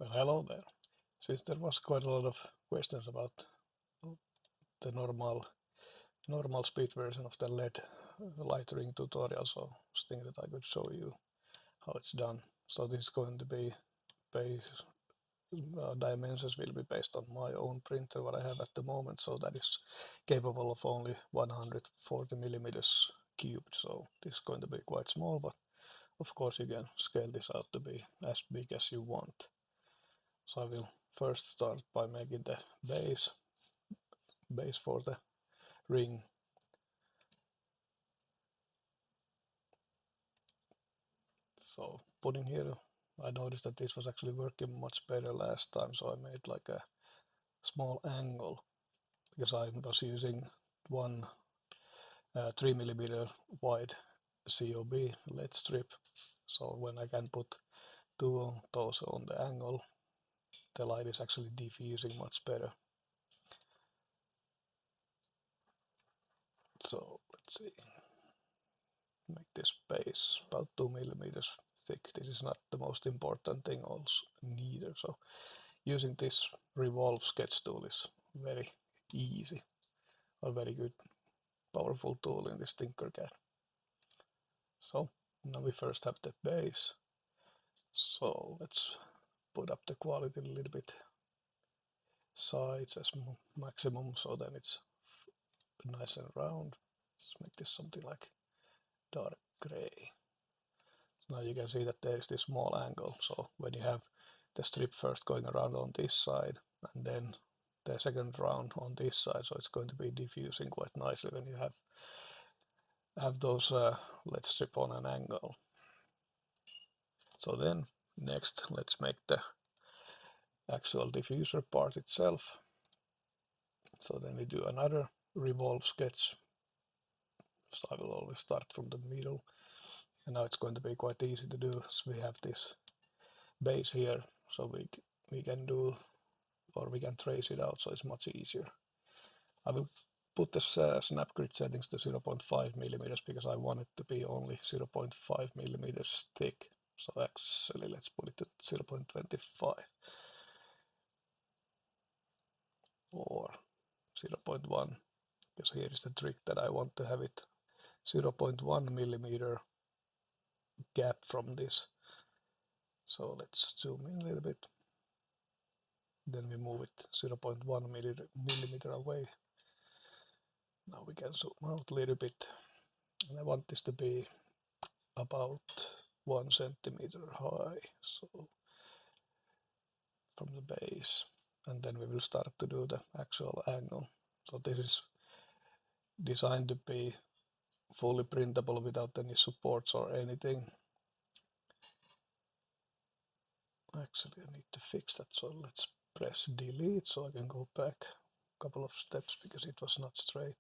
Well, hello there. Since there was quite a lot of questions about the normal speed version of the LED light ring tutorial, so I was thinking that I could show you how it's done. So this is going to be based, dimensions will be based on my own printer what I have at the moment, so that is capable of only 140 millimeters cubed. So this is going to be quite small, but of course you can scale this out to be as big as you want. So I will first start by making the base for the ring. So putting here, I noticed that this was actually working much better last time, so I made like a small angle because I was using one 3mm wide COB LED strip. So when I can put two of those on the angle, the light is actually diffusing much better. So let's see, make this base about 2mm thick. This is not the most important thing also neither. So using this revolve sketch tool is very easy, a very good powerful tool in this Tinkercad. So now we first have the base. So let's put up the quality a little bit sides as maximum, so then it's nice and round. Let's make this something like dark gray. Now you can see that there is this small angle. So when you have the strip first going around on this side and then the second round on this side, so it's going to be diffusing quite nicely when you have those LED strip on an angle. So then next let's make the actual diffuser part itself. So then we do another revolve sketch. So I will always start from the middle, and now it's going to be quite easy to do. So we have this base here, so we can do, or we can trace it out, so it's much easier. I will put the snap grid settings to 0.5 millimeters because I want it to be only 0.5 millimeters thick. So actually let's put it to 0.25 or 0.1, because here is the trick that I want to have it 0.1 millimeter gap from this. So let's zoom in a little bit. Then we move it 0.1 millimeter away. Now we can zoom out a little bit. And I want this to be about 1 centimeter high, so from the base. And then we will start to do the actual angle. So this is designed to be fully printable without any supports or anything. Actually, I need to fix that, so let's press delete so I can go back a couple of steps because it was not straight.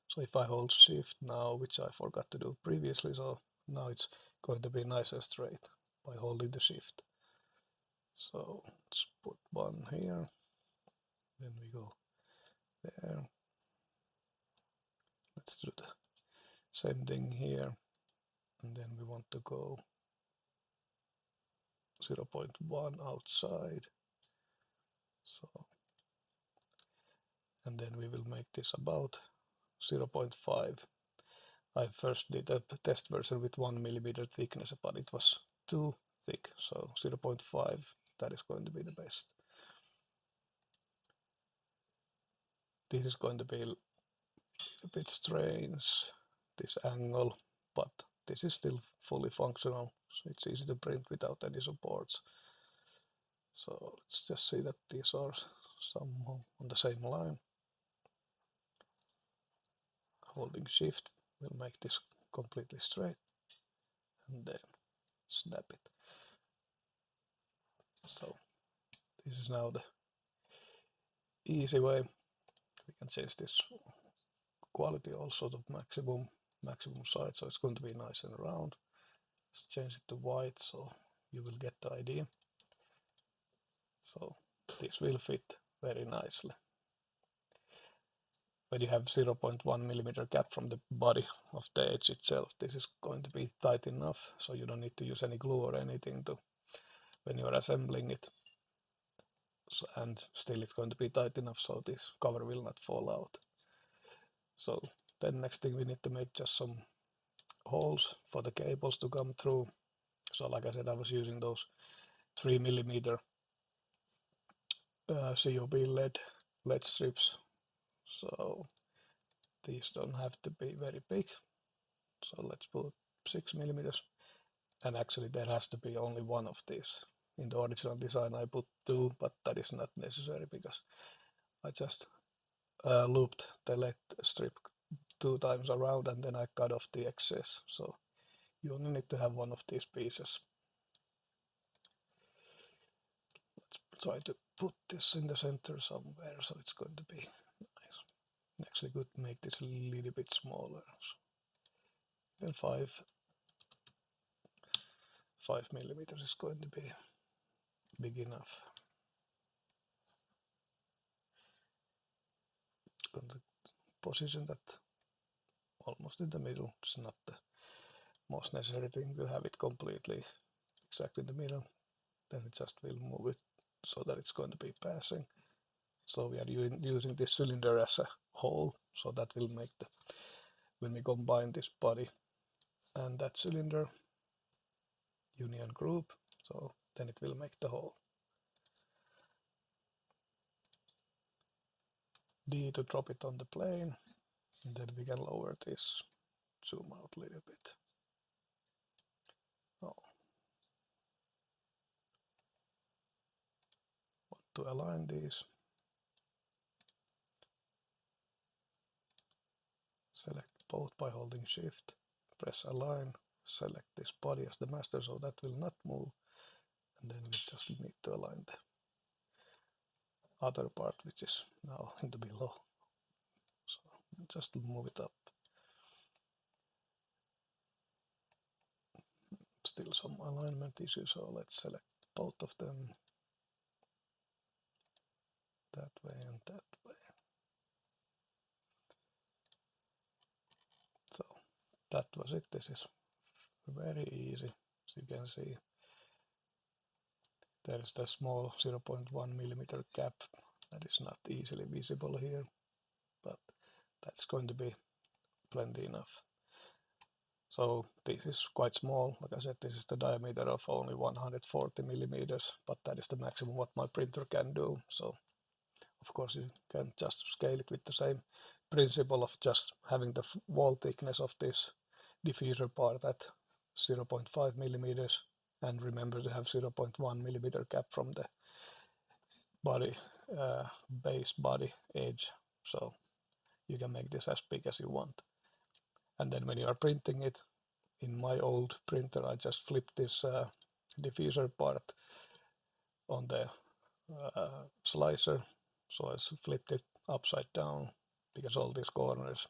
So if I hold shift now, which I forgot to do previously, so now it's going to be nice and straight by holding the shift. So let's put one here, then we go there. Let's do the same thing here, and then we want to go 0.1 outside. So, and then we will make this about 0.5. I first did a test version with 1 millimeter thickness, but it was too thick, so 0.5, that is going to be the best. This is going to be a bit strange, this angle, but this is still fully functional, so it's easy to print without any supports. So let's just see that these are somehow on the same line. Holding shift will make this completely straight, and then snap it. So this is now the easy way. We can change this quality also to maximum size, so it's going to be nice and round. Let's change it to white so you will get the idea. So this will fit very nicely. When you have 0.1 millimeter gap from the body of the edge itself, this is going to be tight enough, so you don't need to use any glue or anything to when you're assembling it. and still it's going to be tight enough so this cover will not fall out. So then next thing we need to make just some holes for the cables to come through. So like I said, I was using those 3mm COB LED strips. So these don't have to be very big. So let's put 6mm. And actually there has to be only one of these. In the original design I put two, but that is not necessary because I just looped the LED strip 2 times around and then I cut off the excess. So you only need to have one of these pieces. Let's try to put this in the center somewhere so it's going to be nice. Actually could make this a little bit smaller. So then 5mm is going to be big enough. Going to position that almost in the middle. It's not the most necessary thing to have it completely exactly in the middle. Then it just will move it so that it's going to be passing. So we are using this cylinder as a hole, so that will make the, when we combine this body and that cylinder union group, so then it will make the hole. D to drop it on the plane, and then we can lower this, zoom out a little bit. Oh. Want to align these. Select both by holding shift, press align, select this body as the master so that will not move, and then we just need to align the other part which is now in the below. So just move it up. Still some alignment issues, so let's select both of them that way and that way. So that was it. This is very easy. As you can see, there is the small 0.1mm gap that is not easily visible here, but that's going to be plenty enough. So this is quite small. Like I said, this is the diameter of only 140mm, but that is the maximum what my printer can do. So of course you can just scale it with the same principle of just having the wall thickness of this diffuser part at 0.5mm, and remember to have 0.1mm gap from the body base body edge, so you can make this as big as you want. And then when you are printing it, in my old printer I just flipped this diffuser part on the slicer, so I flipped it upside down because all these corners,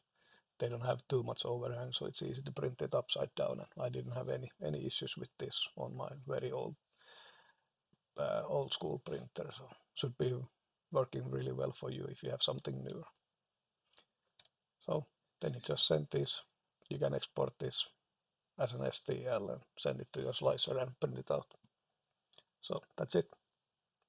they don't have too much overhang, so it's easy to print it upside down, and I didn't have any issues with this on my very old school printer, so should be working really well for you if you have something newer. So then you just send this, you can export this as an STL and send it to your slicer and print it out. So that's it.